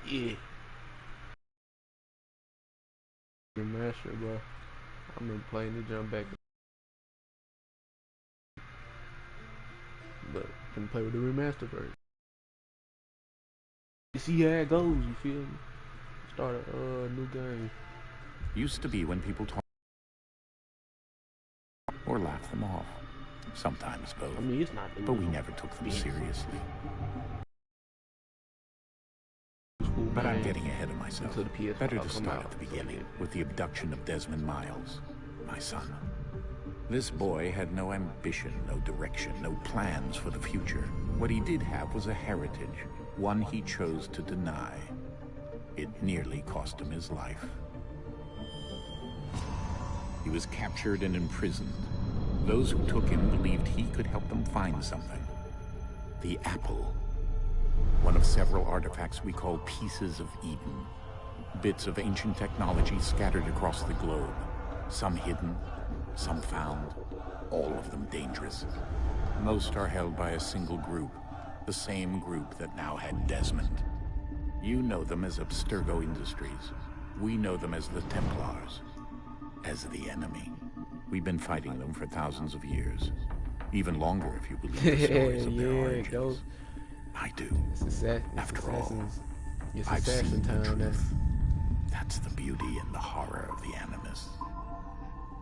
Yeah. Remastered, bro. I've been playing the jump back, but can play with the remastered version. You see how it goes, you feel me? Start a new game. Used to be when people talk or laugh them off. Sometimes both. I mean, it's not. But we never took them seriously. But I'm getting ahead of myself. Better to start at the beginning, with the abduction of Desmond Miles, my son. This boy had no ambition, no direction, no plans for the future. What he did have was a heritage, one he chose to deny. It nearly cost him his life. He was captured and imprisoned. Those who took him believed he could help them find something. The apple. One of several artifacts we call pieces of Eden. Bits of ancient technology scattered across the globe. Some hidden, some found, all of them dangerous. Most are held by a single group, the same group that now had Desmond. You know them as Abstergo Industries. We know them as the Templars, as the enemy. We've been fighting them for thousands of years. Even longer if you believe the stories of their origins. I do. After all, I've seen the truth. That's the beauty and the horror of the Animus.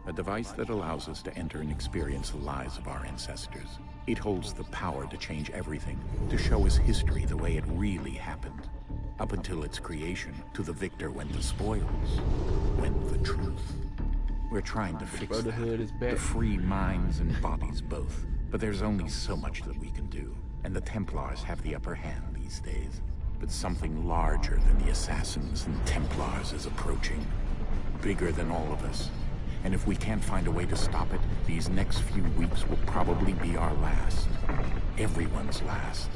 A device that allows us to enter and experience the lives of our ancestors. It holds the power to change everything, to show us history the way it really happened. Up until its creation, to the victor went the spoils, went the truth. We're trying to fix that, to free minds and bodies both. But there's only so much that we can do, and the Templars have the upper hand these days. But something larger than the Assassins and Templars is approaching, bigger than all of us. And if we can't find a way to stop it, these next few weeks will probably be our last. Everyone's last.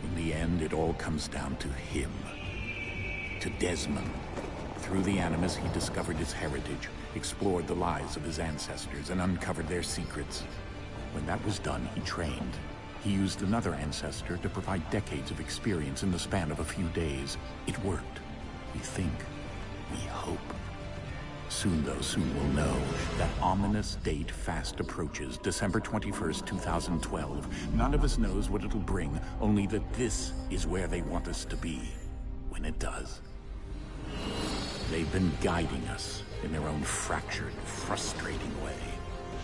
In the end, it all comes down to him. To Desmond. Through the Animus, he discovered his heritage, explored the lives of his ancestors, and uncovered their secrets. When that was done, he trained. He used another ancestor to provide decades of experience in the span of a few days. It worked. We think. We hope. Soon, though, soon we'll know. That ominous date fast approaches, December 21st, 2012. None of us knows what it'll bring, only that this is where they want us to be, when it does. They've been guiding us in their own fractured, frustrating way.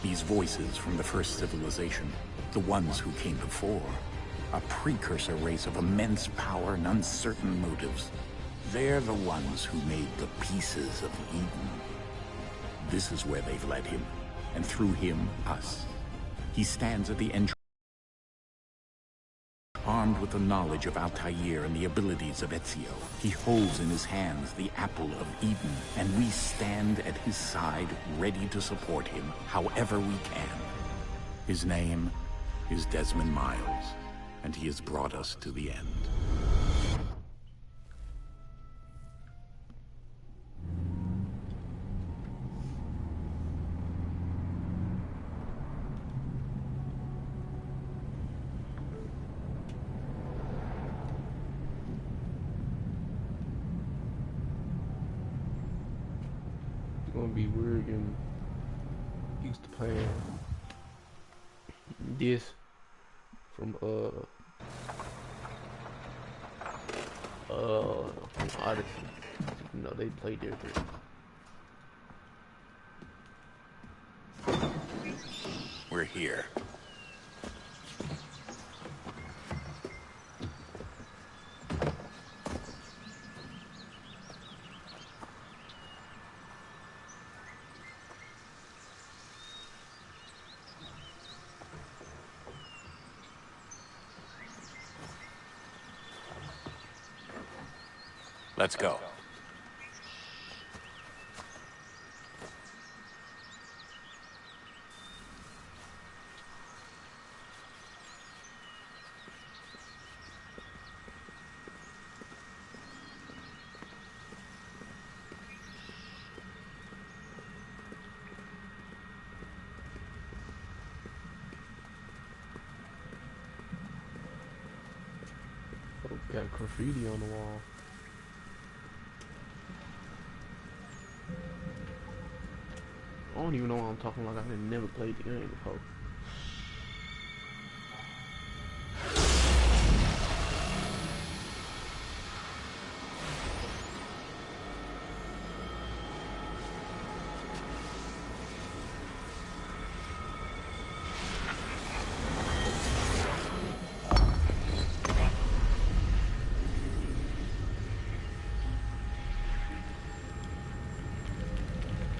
These voices from the first civilization, the ones who came before, a precursor race of immense power and uncertain motives. They're the ones who made the pieces of Eden. This is where they've led him, and through him, us. He stands at the entrance, armed with the knowledge of Altair and the abilities of Ezio. He holds in his hands the apple of Eden, and we stand at his side, ready to support him however we can. His name is Desmond Miles, and he has brought us to the end. It's gonna be weird and used to playing this from Odyssey. You know, they play different. We're here. Let's go. Oh, got graffiti on the wall. don't even know why I'm talking like I had never played the game before.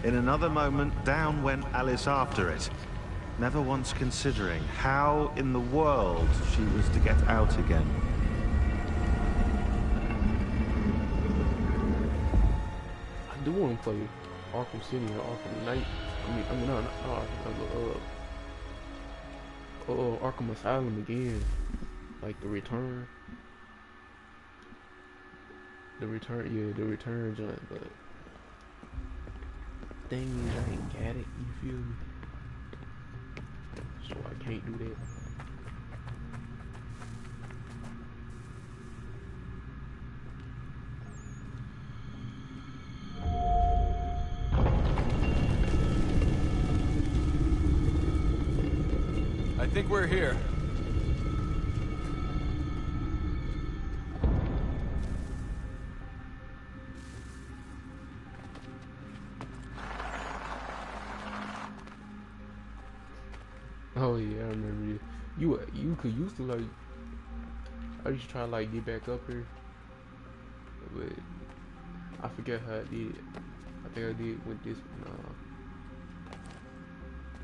In another moment, down went Alice after it, never once considering how in the world she was to get out again. I do want to play Arkham City or Arkham Knight. I mean, not Arkham, Arkham Asylum again, like the return, yeah, the return joint, but. Thing is, I ain't got it, you feel me? So I can't do that. I think we're here. Oh yeah, I remember it. You could used to like. I used to try to like get back up here, but I forget how I did it. I think I did with this.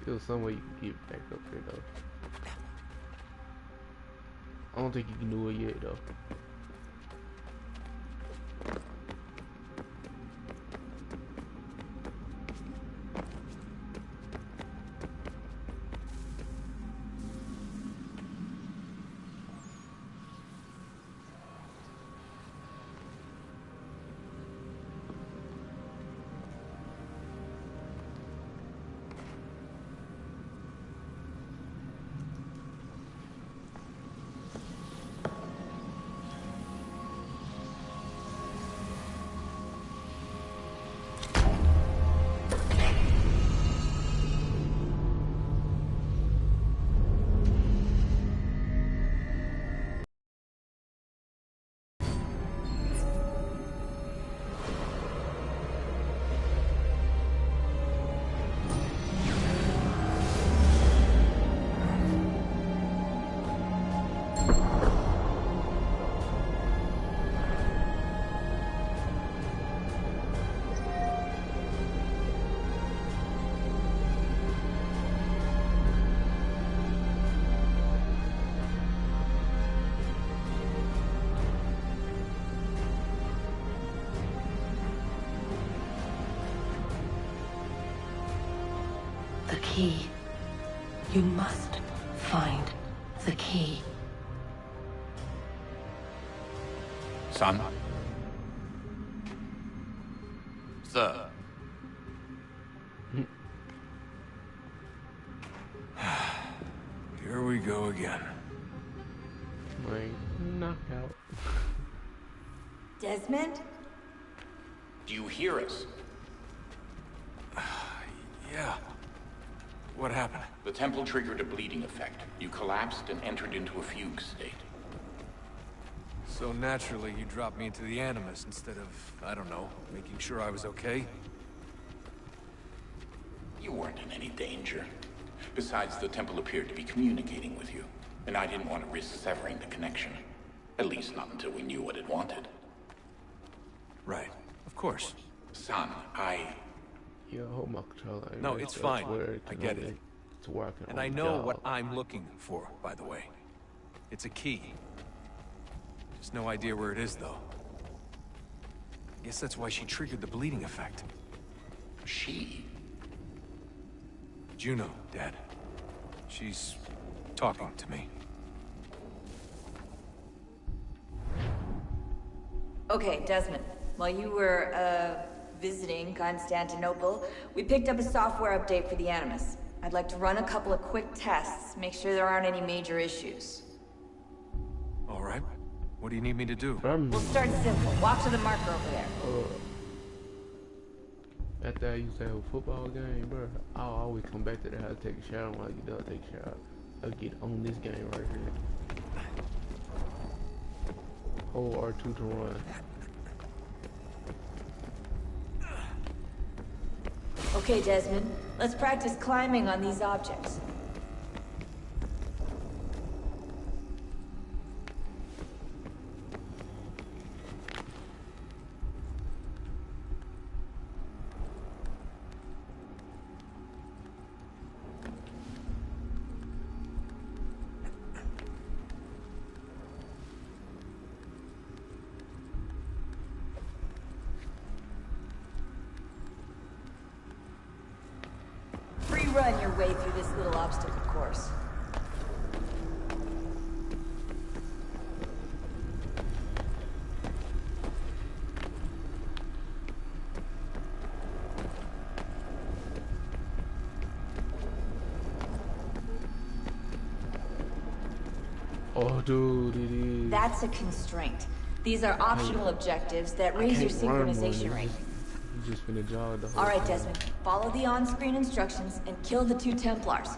It was some way you could get back up here though. I don't think you can do it yet though. The key. You must find the key. Son? Sir. Here we go again. Like knockout. Desmond? Do you hear us? Yeah. What happened? The temple triggered a bleeding effect. You collapsed and entered into a fugue state. So naturally, you dropped me into the Animus instead of, I don't know, making sure I was okay? You weren't in any danger. Besides, the temple appeared to be communicating with you, and I didn't want to risk severing the connection. At least not until we knew what it wanted. Right. Of course. Son, Yeah, I hold my controller. No, it's fine. I get it. It's working. And I know what I'm looking for, by the way. It's a key. Just no idea where it is, though. I guess that's why she triggered the bleeding effect. She? Juno, Dad. She's talking to me. Okay, Desmond. While you were, visiting Constantinople, we picked up a software update for the Animus. I'd like to run a couple of quick tests, make sure there aren't any major issues. All right. What do you need me to do? We'll start simple. Walk to the marker over there. After I used to have a football game, bro, I'll always come back to the house, take a shower. When I get done, take a shower. I'll get on this game right here. Hold R2 to run. Okay, Desmond. Let's practice climbing on these objects. Run your way through this little obstacle course. Oh, dude, it is. That's a constraint. These are optional objectives that raise your synchronization rate. You just finna jog the whole All right, time. Desmond. Follow the on-screen instructions and kill the 2 Templars.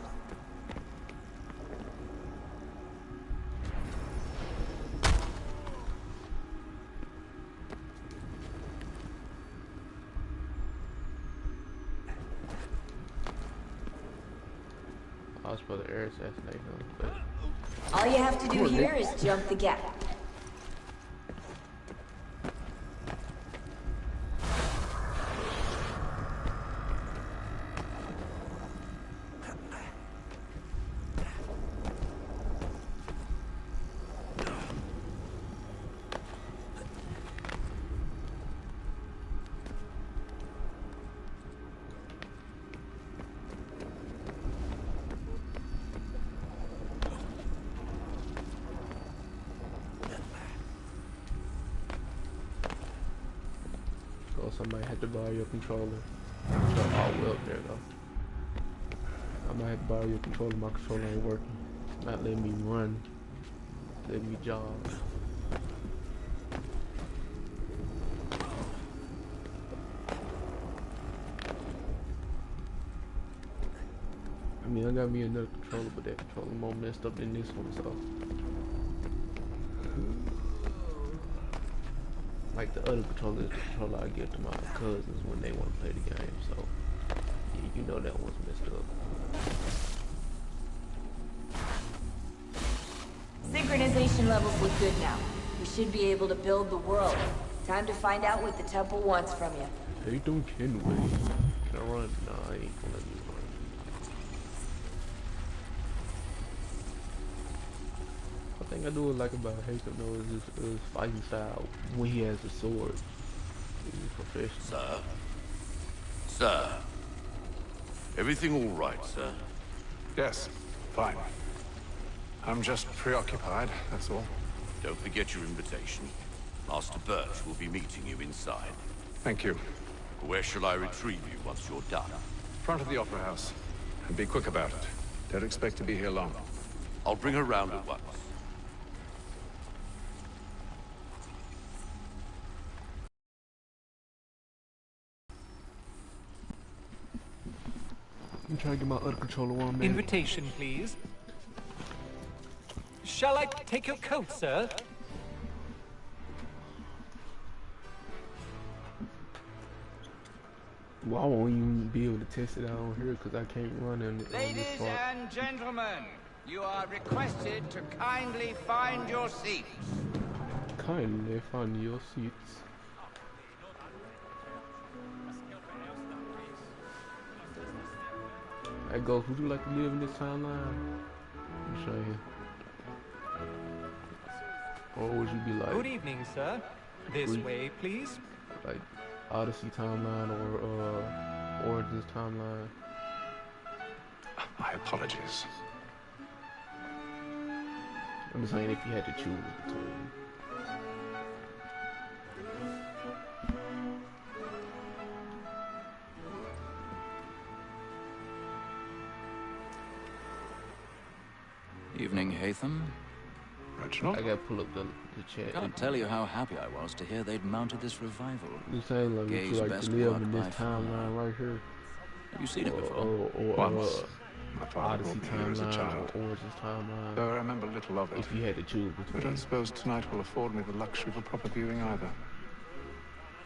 I was supposed to air assassinate him, but All you have to do here is jump the gap. so somebody had to borrow your controller. So, oh well, there you go. I might have to borrow your controller. My controller ain't working. It's not letting me run. Letting me jog. I mean, I got me another controller, but that controller more messed up than this one, so. Like the other controller is the controller I give to my cousins when they want to play the game, so. Yeah, you know that one's messed up. Synchronization levels look good now. We should be able to build the world. Time to find out what the temple wants from you. Hey, don't can wait. Can I run? No, I ain't gonna let me run. I think I do like about Haytham though is his fighting style when he has a sword. He's professional. Sir? Sir? Everything all right, sir? Yes, fine. I'm just preoccupied, that's all. Don't forget your invitation. Master Birch will be meeting you inside. Thank you. Where shall I retrieve you once you're done? Front of the Opera House. And be quick about it. Don't expect to be here long. I'll bring her round at once. I'm trying to get my other controller on, man. Invitation, please. Shall I take your coat, sir? Well, I won't even be able to test it out on here because I can't run on this Ladies part. and gentlemen, you are requested to kindly find your seats. Kindly find your seats. Hey, Ghost, would you like to live in this timeline? Let me show you. Or would you be like... Good evening, sir. This way, please. Like, Odyssey timeline or, Origins timeline? My apologies. I'm just saying if you had to choose between. Evening, Haytham. original. I gotta pull up the chat. Can't tell you how happy I was to hear they'd mounted this revival. You saying like would you Gay's like best to live work in this by far. timeline right here? Have you seen it before? Once. My father Odyssey brought me here as a timeline child. or Origins timeline? Though I remember little of it. If you had to choose I between. don't suppose tonight will afford me the luxury of a proper viewing either.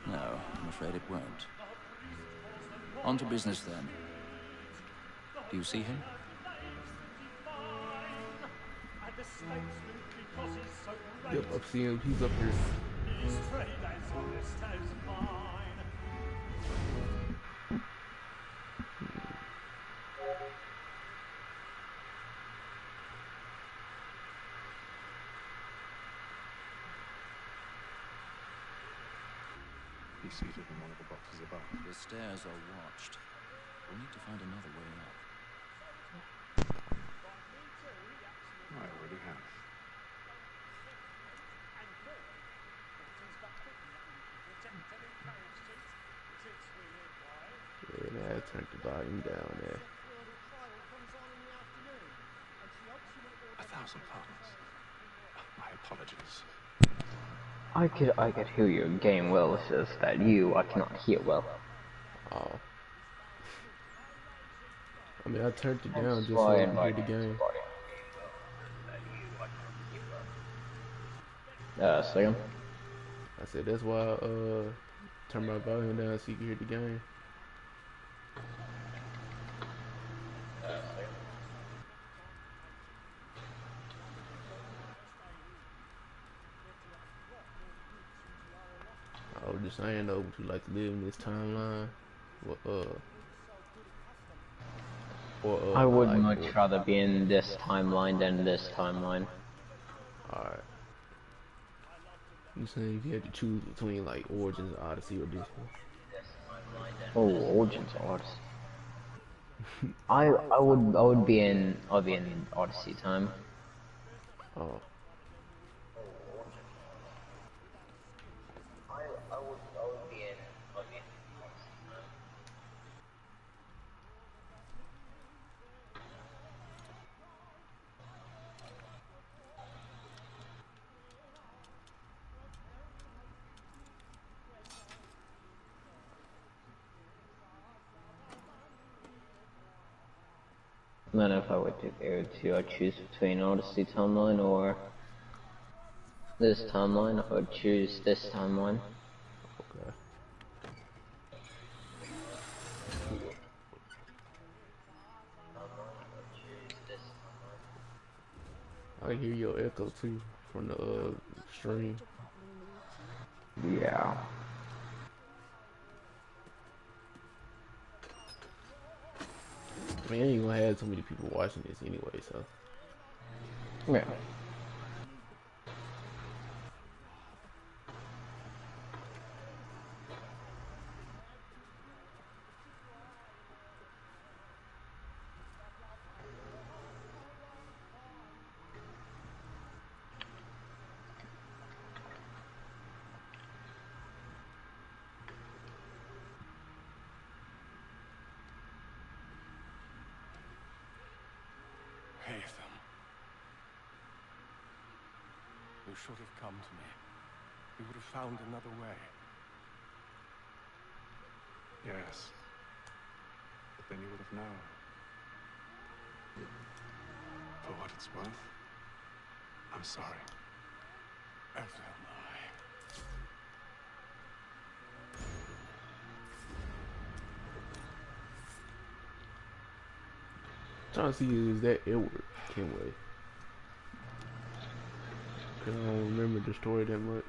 No, I'm afraid it won't. On to business then. Do you see him? Yep, I've seen him. He's up here. He's seated in one of the boxes above. The stairs are watched. We'll need to find another way up. I already have. Yeah, I turned the volume down there. 1,000 pardons. My apologies. I could hear your game well, it's just that I cannot hear well. Oh. I mean, I turned it down just so I could hear the game. Second? I said that's why I turned my volume down so you can hear the game. I was just saying though, would you like to live in this timeline? I would much rather be in this timeline than this timeline. Alright. You saying if you had to choose between like Origins, Odyssey, or this one? Oh, Origins, Odyssey. I would be in Odyssey time. Oh. Then if I were to go to, I'd choose between Odyssey timeline or this timeline. I would choose this timeline. Okay. I can hear your echo too from the stream. Yeah. I mean, I ain't gonna have too many people watching this anyway, so. Yeah. Haytham. You should have come to me. We would have found another way. Yes. But then you would have known. For what it's worth, I'm sorry. As am I. Trying to see is that Edward Kenway. Cause I don't remember the story that much.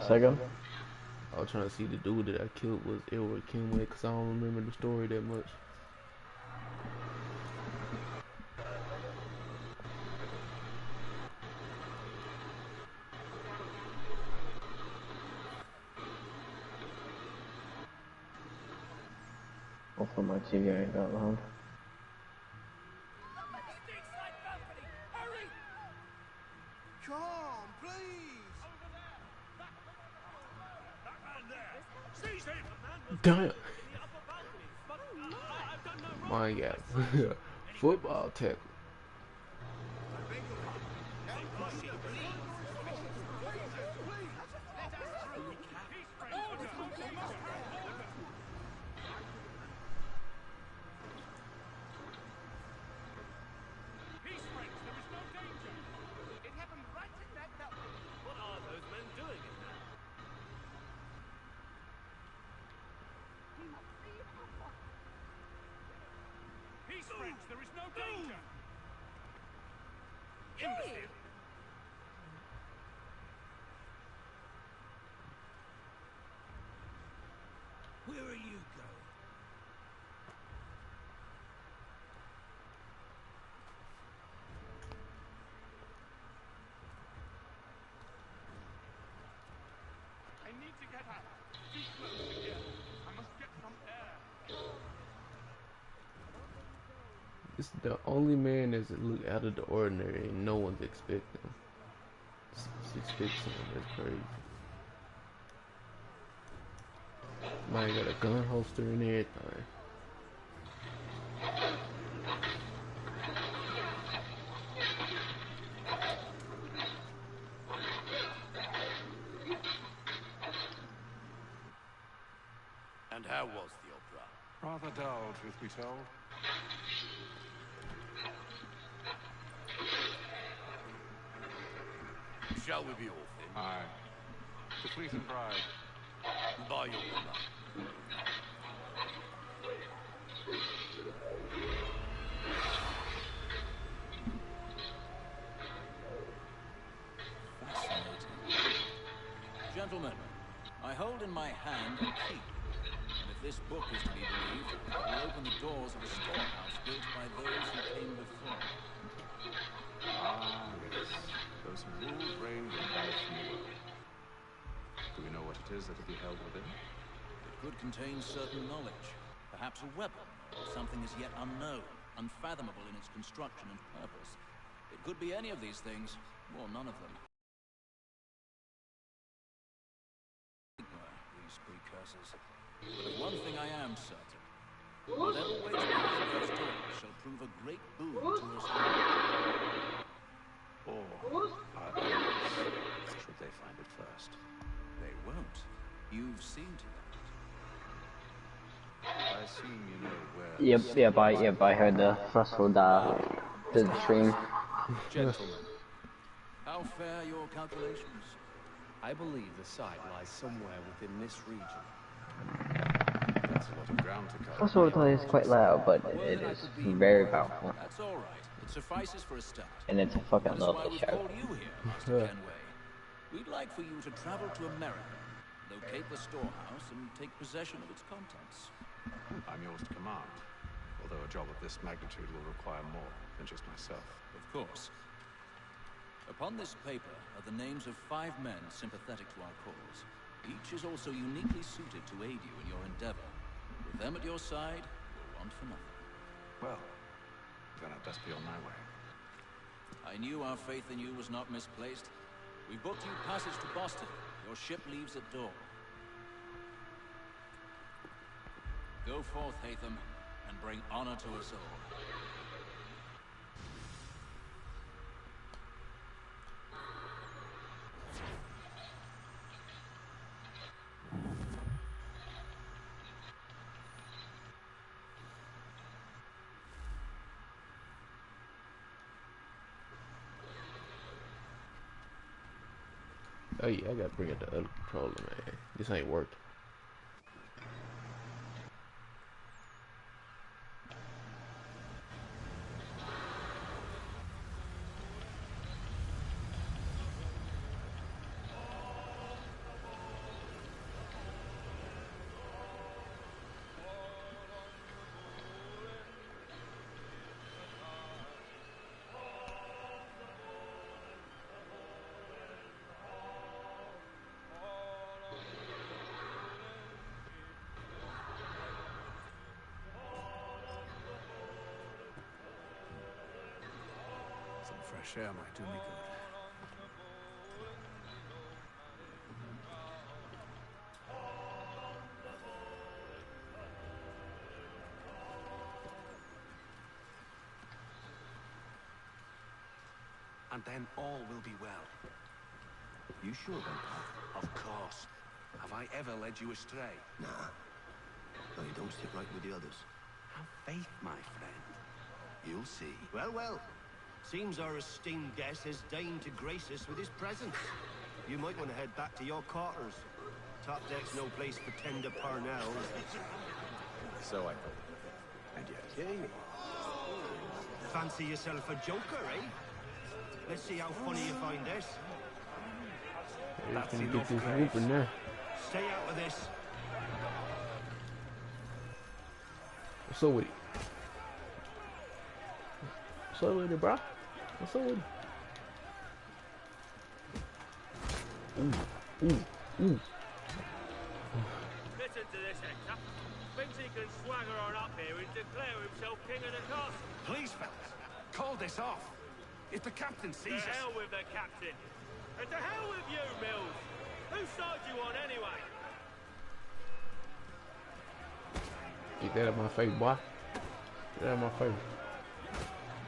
Second? I was trying to see the dude that I killed was Edward Kenway, cause I don't remember the story that much. Hopefully my TV ain't that loud. Damn. My God. Football tackle. Imbecile! Where are you going? I need to get out. Too close to here. I must get some air. It's the only man that's look out of the ordinary and no one's expecting him. 6'6", that's crazy. Man got a gun holster and everything. And how was the opera? Rather dull, truth be told. Shall we be off then? Aye. To Fleet and Bride. By your command. Fascinating. Gentlemen, I hold in my hand a key. And if this book is to be believed, it will open the doors of a storehouse built by those who came before. Ah, yes. Those who ruled, reigned, and died from the world. Do we know what it is that will be held within? It could contain certain knowledge. Perhaps a weapon, or something as yet unknown, unfathomable in its construction and purpose. It could be any of these things, or none of them. These precursors. But of one thing I am certain. Whatever waits behind those doors shall prove a great boon to us all. Or our enemies, should they find it first? They won't. You've seen to that. I assume you know where... Yep, I heard the first one did the stream. Gentlemen, how fare your calculations? I believe the site lies somewhere within this region. That's a lot of ground to cover. First one is quite loud, but it is very powerful. That's all right. It suffices for a start. And it's a fucking That's why lovely we've show. called you here, Master Kenway. We'd like for you to travel to America, locate the storehouse, and take possession of its contents. I'm yours to command, although a job of this magnitude will require more than just myself. Of course. Upon this paper are the names of 5 men sympathetic to our cause. Each is also uniquely suited to aid you in your endeavor. With them at your side, you'll want for nothing. Well, then I'd best be on my way. I knew our faith in you was not misplaced. We booked you passage to Boston. Your ship leaves at dawn. Go forth, Hatham, and bring honor to us all. Oh yeah, I gotta bring it the other controller, man. This ain't working. Some fresh air might do me good. And then all will be well. You sure about that? Of course. Have I ever led you astray? Nah. No, you don't stick right with the others. Have faith, my friend. You'll see. Well, well. Seems our esteemed guest has deigned to grace us with his presence. You might want to head back to your quarters. Top deck's no place for tender parnells. So I thought. And yet, Here you are. Fancy yourself a joker, eh? Let's see how funny you find this. He's gonna get this whooping there. Stay out of this. What's up with it? What's up with it, bro? What's up with it? Ooh, ooh, ooh. Listen to this, Hector. Thinks he can swagger on up here and declare himself king of the castle. Please, fellas, call this off. If the captain sees us... To hell with the captain. And to hell with you, Mills. Whose side you on, anyway? Get that out of my face, boy. Get that out of my face.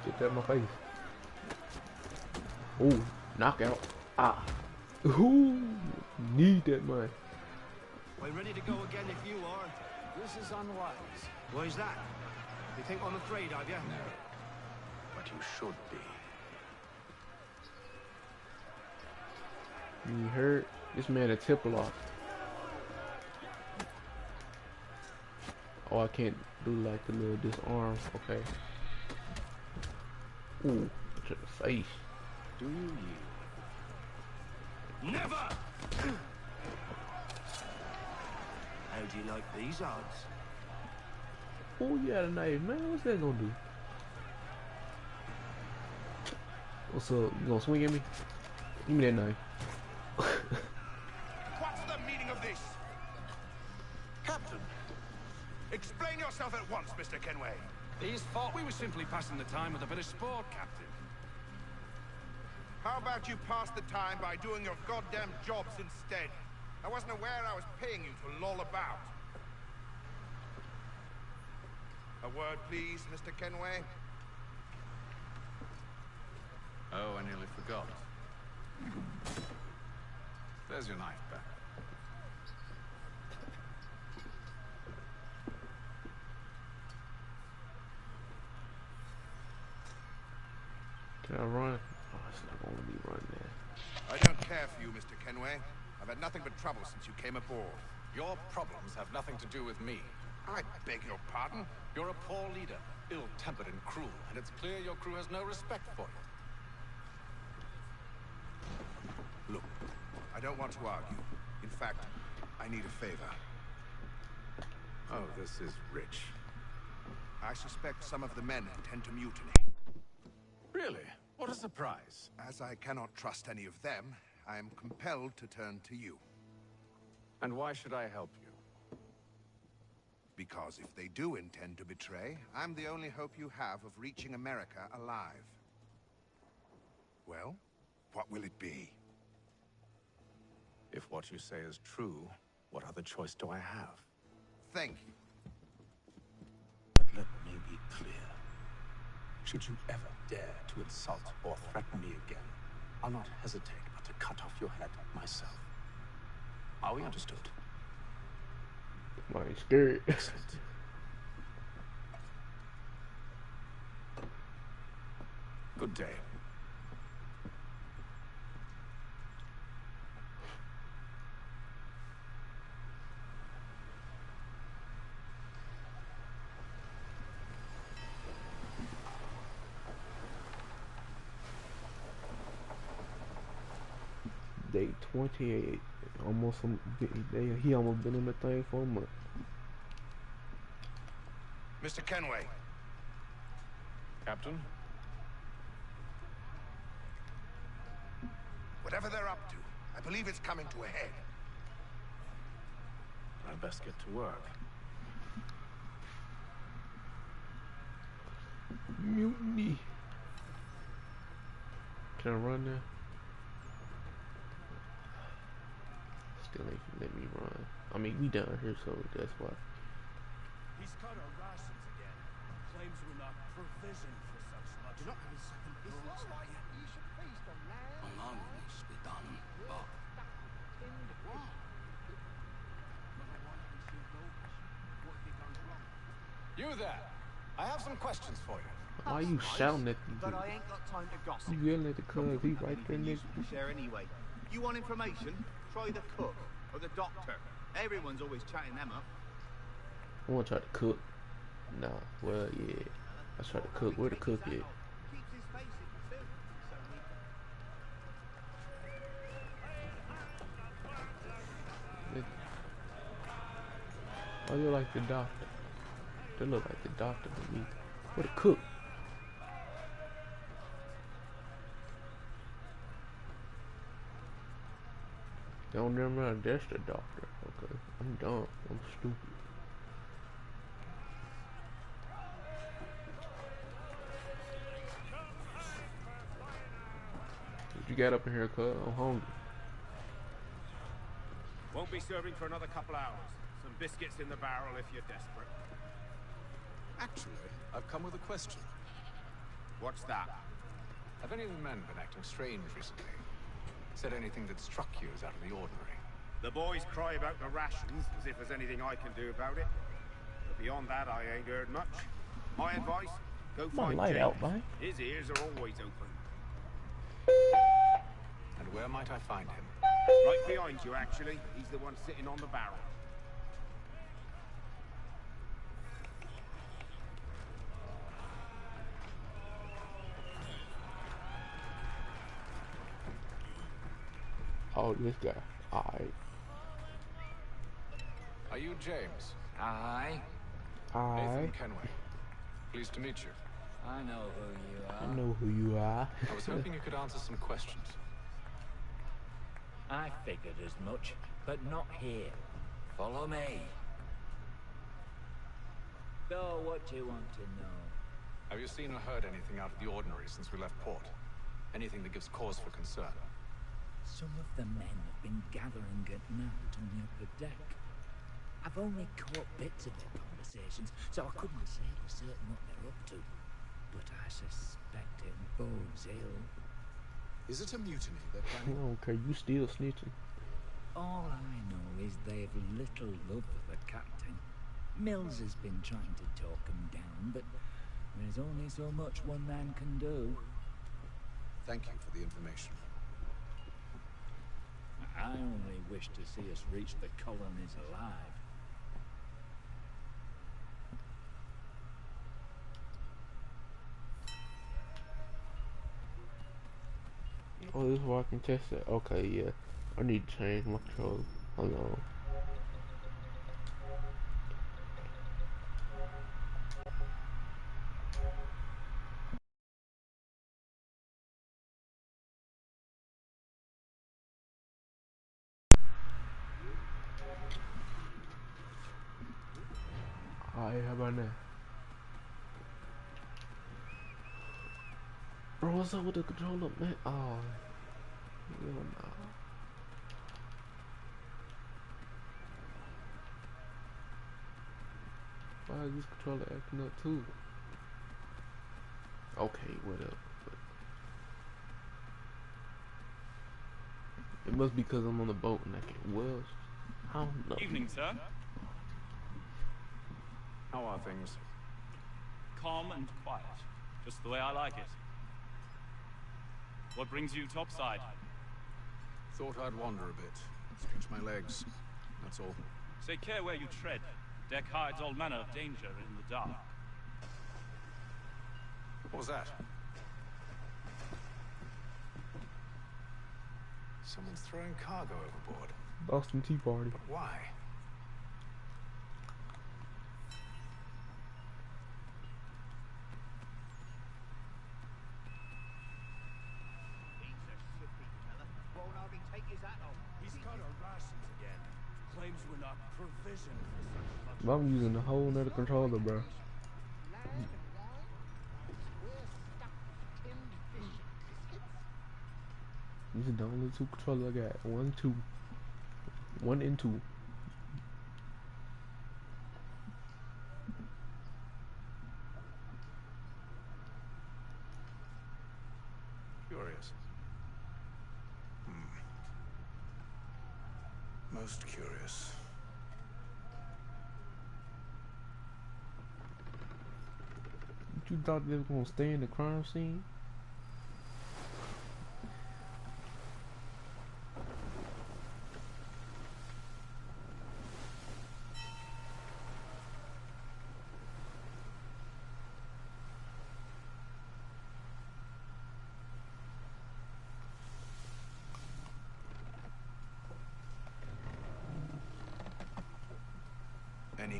Get that out of my face. Ooh, knockout. Ah. Ooh, need that man. We're ready to go again if you are. This is unwise. Why is that? You think I'm afraid of you? No. But you should be. You heard? This man a Tiplar. Oh, I can't do like the little disarm. Okay. Ooh, to the face. Do you? Never! How do you like these odds? Oh, you got a knife, man. What's that gonna do? What's up? You gonna swing at me? Give me that knife. What's the meaning of this? Captain, explain yourself at once, Mr. Kenway. His fault. We were simply passing the time with a bit of sport, Captain. How about you pass the time by doing your goddamn jobs instead? I wasn't aware I was paying you to loll about. A word, please, Mr. Kenway. Oh, I nearly forgot. There's your knife back. Can I run? Oh, it's not gonna let me run there. I don't care for you, Mr. Kenway. I've had nothing but trouble since you came aboard. Your problems have nothing to do with me. I beg your pardon? You're a poor leader, ill-tempered and cruel, and it's clear your crew has no respect for you. Look, I don't want to argue. In fact, I need a favor. Oh, this is rich. I suspect some of the men intend to mutiny. Really? What a surprise. As I cannot trust any of them, I am compelled to turn to you. And why should I help you? Because if they do intend to betray, I'm the only hope you have of reaching America alive. Well, what will it be? If what you say is true, what other choice do I have? Thank you. But let me be clear. Should you ever dare to insult or threaten me again, I'll not hesitate but to cut off your head myself. Are we understood? My scared. Excellent. Good day. Day 28. Almost he almost been in the thing for a month. Mr. Kenway. Captain? Whatever they're up to, I believe it's coming to a head. I'd best get to work. Mutiny. Can I run now? Still ain't let me run. I mean, we down here, so that's why. He's cut our rations again. Claims we're not provisioned for such much. You're not having second thoughts. It's not like you should feast on land. A lot needs to be done, but You there! I have some questions for you. Why are you shouting at But the I ain't got time to gossip. You yelling at the cuz, he right there next to you. Share anyway. You want information? Try the cook or the doctor. Everyone's always chatting them up. I wanna try to cook. Nah, well, yeah. I try to cook. Where the cook at? Oh, you like the doctor. They look like the doctor to me. Where the cook? Don't never mind. That's the doctor. Okay, I'm dumb. I'm stupid. What you got up in here, cuz? I'm hungry. Won't be serving for another couple hours. Some biscuits in the barrel if you're desperate. Actually, I've come with a question. What's that? Have any of the men been acting strange recently? Said anything that struck you as out of the ordinary? The boys cry about the rations, as if there's anything I can do about it. But beyond that, I ain't heard much. My advice, go find light James. out, man. His ears are always open. And where might I find him? Right behind you, actually. He's the one sitting on the barrel. Oh, this guy. Alright. Are you James? Aye. Nathan Kenway. Pleased to meet you. I know who you are. I know who you are. I was hoping you could answer some questions. I figured as much, but not here. Follow me. So, what do you want to know? Have you seen or heard anything out of the ordinary since we left port? Anything that gives cause for concern? Some of the men have been gathering at night on the upper deck. I've only caught bits of their conversations, so I couldn't say for certain what they're up to. But I suspect it bodes ill. Is it a mutiny they're I planning? don't care. You still snitching. All I know is they've little love for the captain. Mills has been trying to talk him down, but there's only so much one man can do. Thank you for the information. I only wish to see us reach the colonies alive. Oh, this is where I can test it. Okay, yeah. I need to change my controller. Hold on. Alright, how about now? Bro, what's up with the controller, man? Oh, hell no. Why is this controller acting up too? Okay, whatever. It must be because I'm on the boat and I can well. I don't know. Evening, sir. How are things? Calm and quiet. Just the way I like it. What brings you topside? Thought I'd wander a bit. Stretch my legs. That's all. Take care where you tread. Deck hides all manner of danger in the dark. What was that? Someone's throwing cargo overboard. Boston Tea Party. But why? He's cut our rations again. Claims we're not provisioned for such much. But I'm using a whole nother controller, bro. These are the only two controllers I got. One, two. One and two. Curious. Most curious. You thought they were gonna stay in the crime scene?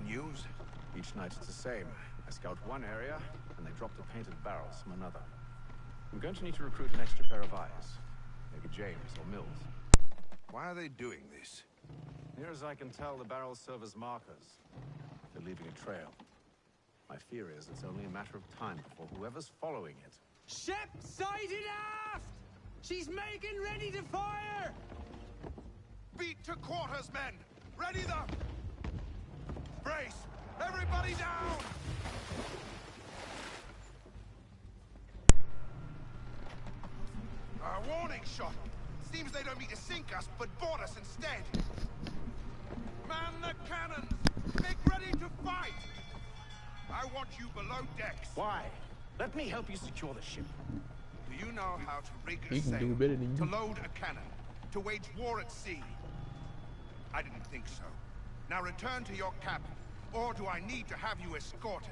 news? Each night it's the same. I scout one area, and they drop the painted barrels from another. I'm going to need to recruit an extra pair of eyes. Maybe James or Mills. Why are they doing this? Near as I can tell, the barrels serve as markers. They're leaving a trail. My fear is it's only a matter of time before whoever's following it. Ship sighted aft! She's making ready to fire! Beat to quarters, men! Ready them! Brace! Everybody down! A warning shot! Seems they don't mean to sink us, but board us instead! Man the cannons! Make ready to fight! I want you below decks! Why? Let me help you secure the ship. Do you know how to rig a He can sail? do better than To you. load a cannon? To wage war at sea? I didn't think so. Now return to your cabin, or do I need to have you escorted?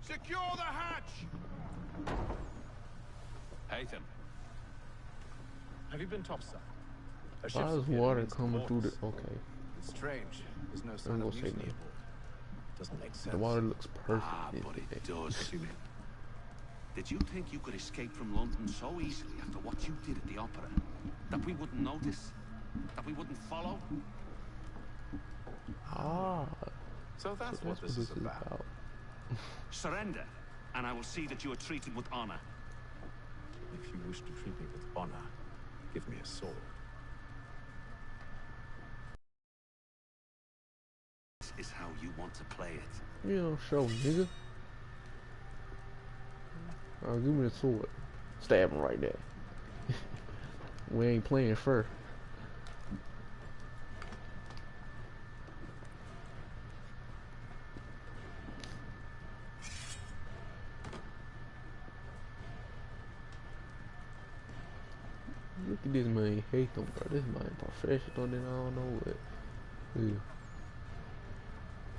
Secure the hatch! Haytham. Have you been topside? A Why ship's is appeared water against coming through the... waters. Okay. It's strange. There's no I'm sign gonna of say mutiny no. aboard. Doesn't make sense. The water looks perfect. But it does. Did you think you could escape from London so easily after what you did at the opera? That we wouldn't notice? That we wouldn't follow? Ah. So that's what this is about. Surrender, and I will see that you are treated with honor. If you wish to treat me with honor, give me a sword. This is how you want to play it. You don't show, nigga. Oh, give me the sword. Stab him right there. We ain't playing fair. Look at this man, hate him, bro. This man professional, then I don't know what.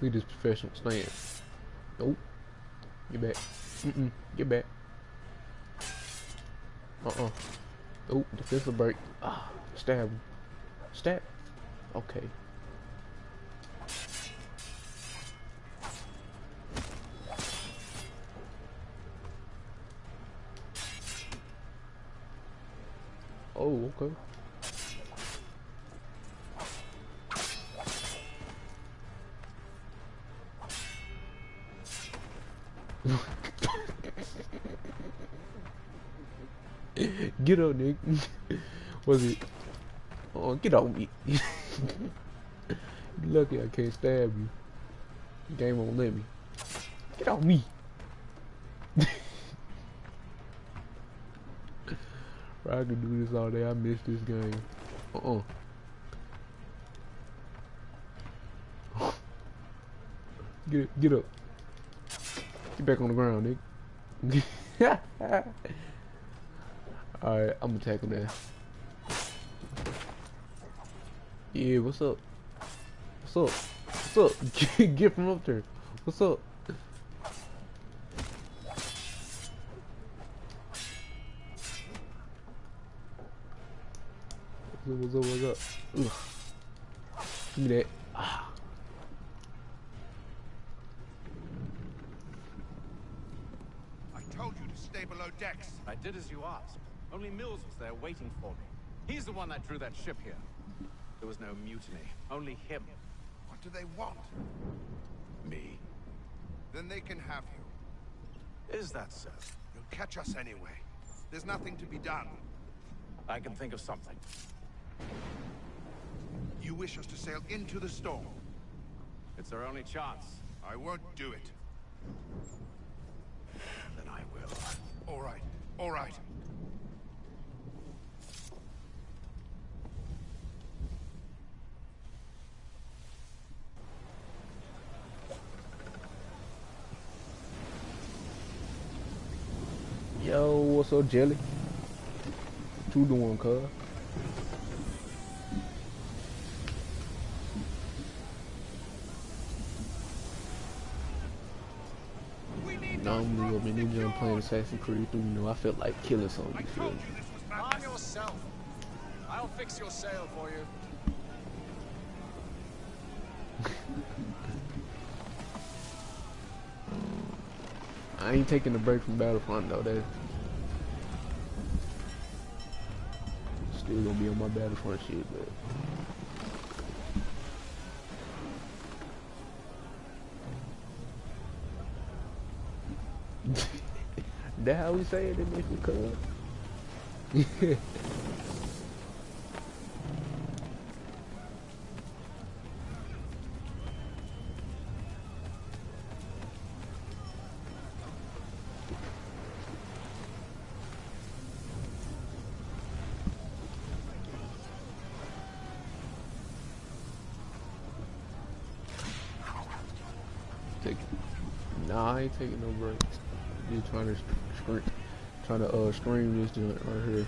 Look at this professional stance. Nope. Get back. Get back. Oh, defensive break. Ah, stab him. Stab. Okay. Oh, okay. Get up, Nick. Was it? Oh, get off me. You lucky I can't stab you. Game won't let me. Get off me. Bro, I could do this all day. I miss this game. Get up. Get back on the ground, Nick. Alright, I'm gonna tackle that. Yeah, what's up? What's up? What's up? Get from up there. What's up? What's up? What's up? Ugh. Give me that. Ah. I told you to stay below decks. I did as you asked. Only Mills was there waiting for me. He's the one that drew that ship here. There was no mutiny. Only him. What do they want? Me. Then they can have you. Is that so? You'll catch us anyway. There's nothing to be done. I can think of something. You wish us to sail into the storm? It's our only chance. I won't do it. Then I will. All right. All right. Yo, what's up, Jelly? What you doing, cuz? Normally, when niggas I'm playing Assassin's Creed 3, you know, I felt like killing something, you feel me? Calm yourself. I'll fix your sail for you. I ain't taking a break from Battlefront though. That still gonna be on my Battlefront shit, but that how we say it in this club. Nah, I ain't taking no break. Just trying to stream this joint right here.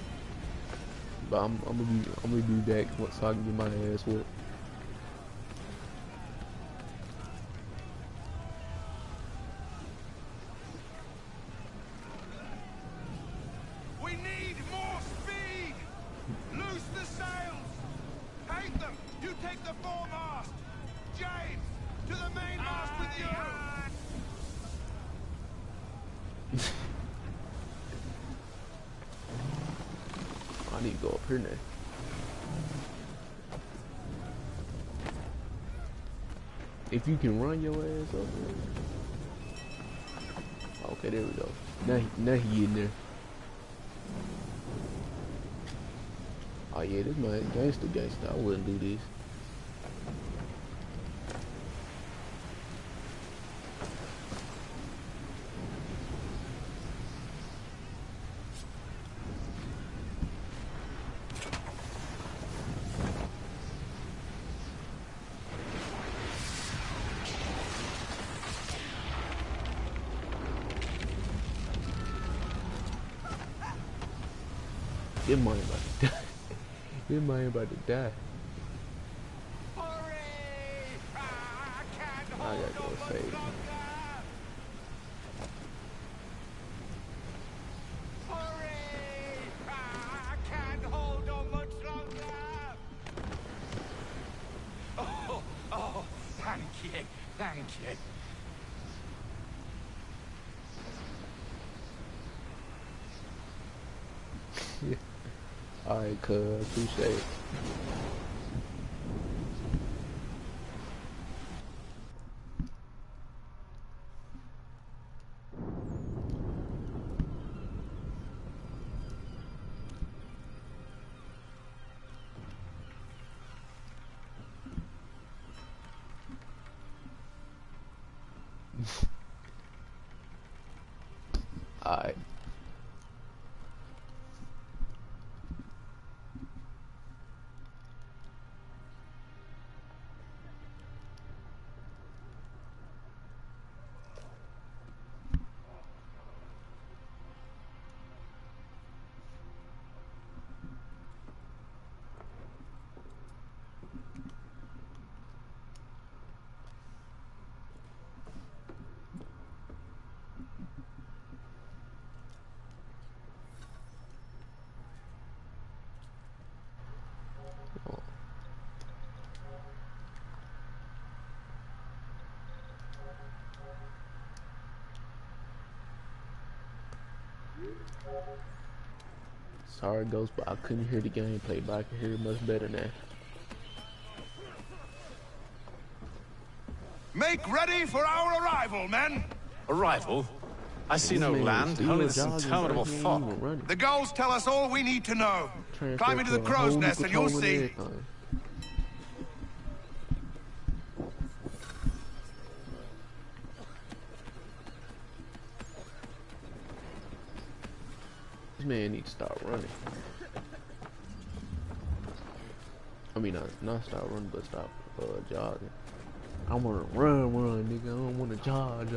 But I'm gonna be back once I can get my ass whooped. We need more speed! Loose the sails! Paint them! You take the foremast! James, to the mainmast with you! I need to go up here now. If you can run your ass up there. Okay, there we go. Now he in there. Oh yeah, this my gangster. I wouldn't do this. This man about to die. This man about to die. I gotta go save him. Oh, thank you. Alright, cuz, appreciate it. Alright. Sorry, Ghost, but I couldn't hear the gameplay, but I can hear it much better now. Make ready for our arrival, men! Arrival? I see no land, only this interminable fog. The gulls tell us all we need to know. Climb into the crow's nest and you'll see. This man needs to start running. I mean, not start running, but stop jogging. I want to run, nigga. I don't want to jog.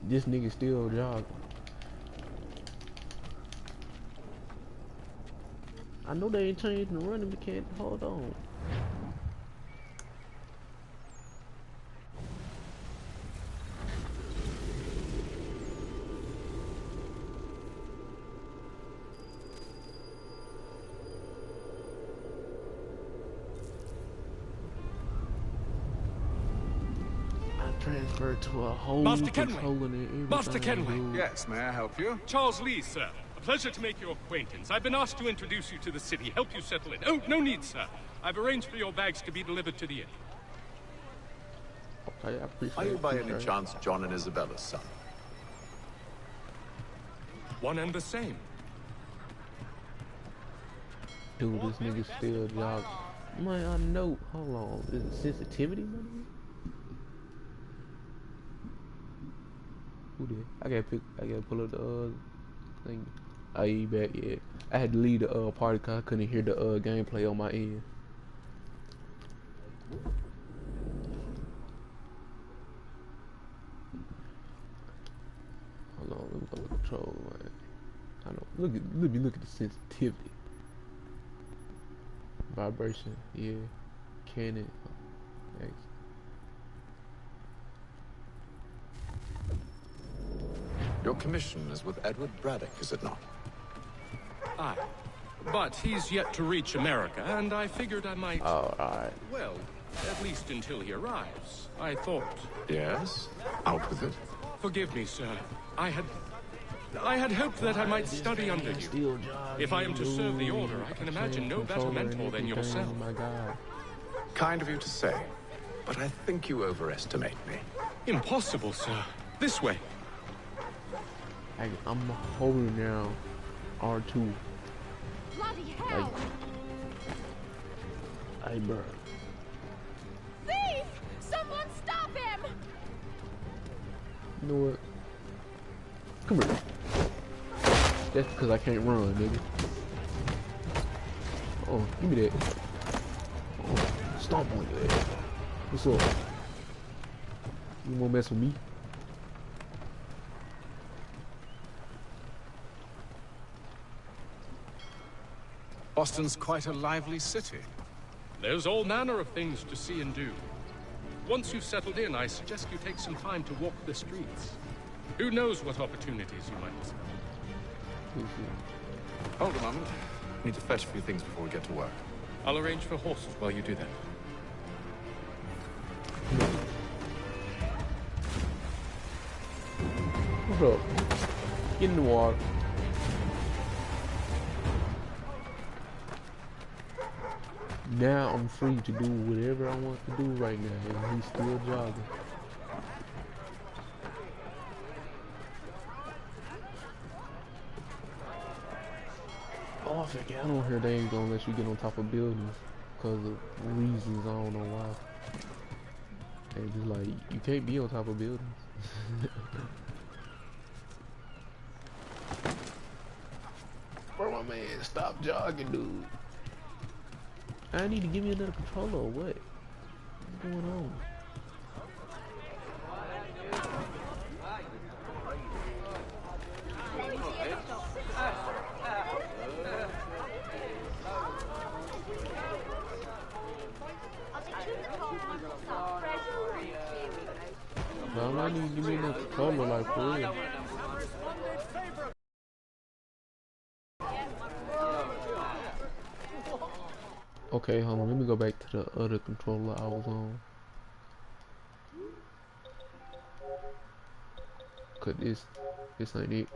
This nigga still jogging. I know they ain't changing the running mechanic. Hold on. Transferred to a whole Master controller and everything. Master Kenway. Dude. Yes, may I help you? Charles Lee, sir. A pleasure to make your acquaintance. I've been asked to introduce you to the city, help you settle in. Oh, no need, sir. I've arranged for your bags to be delivered to the inn. Okay, I appreciate Are you by any it. chance John and Isabella's son? One and the same. Dude, this nigga still jogging. Man, I know. Hold on. Is it sensitivity, man? Who did? I gotta pull up the thing. Oh, you back? Yeah. I had to leave the party because I couldn't hear the gameplay on my end. Hold on, let me go to control, man. I know. Look at the sensitivity. Vibration, yeah. Cannon. X. Your commission is with Edward Braddock, is it not? Aye. But he's yet to reach America, and I figured I might... Oh, alright. Well, at least until he arrives. I thought... Yes? Out with it. Forgive me, sir. I had hoped that I might study under you. If I am to serve the Order, I can imagine no better mentor than yourself. Oh my God. Kind of you to say, but I think you overestimate me. Impossible, sir. This way. I'm holding now R2. Bloody hell! Hey, bro. Thief! Someone stop him! You know what? Come here. That's because I can't run, nigga. Oh, give me that. Oh, stomp on your ass. What's up? You wanna mess with me? Boston's quite a lively city. There's all manner of things to see and do. Once you've settled in, I suggest you take some time to walk the streets. Who knows what opportunities you might discover. Hold a moment. I need to fetch a few things before we get to work. I'll arrange for horses while you do that. What's up? Get in the water. Now I'm free to do whatever I want to do right now, and he's still jogging. Oh, I forget. I don't hear they ain't gonna let you get on top of buildings because of reasons I don't know why. They just like, you can't be on top of buildings. Bro, my man, stop jogging, dude. I need to give me another controller or what? What's going on? No, I need to give me another controller like for real. Okay, hold on, let me go back to the other controller I was on. Cause this ain't it.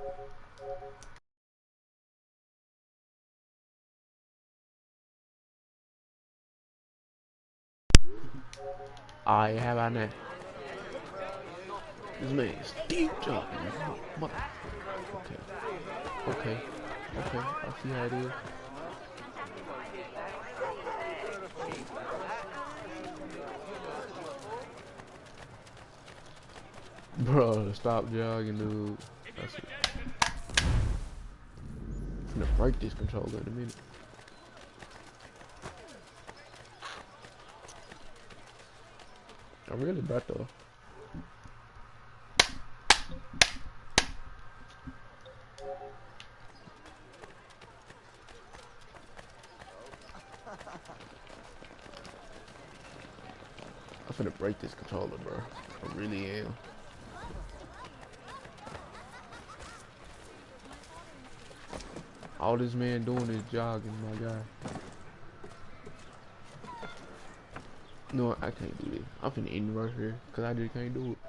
I have I now. This man is deep job. Okay, I see how it is. Bro, stop jogging, dude. That's it. I'm gonna break this controller in a minute. I'm really about to. finna break this controller, bro. I really am. All this man doing is jogging, my guy. No, I can't do this. I'm finna end right here, cause I just can't do it.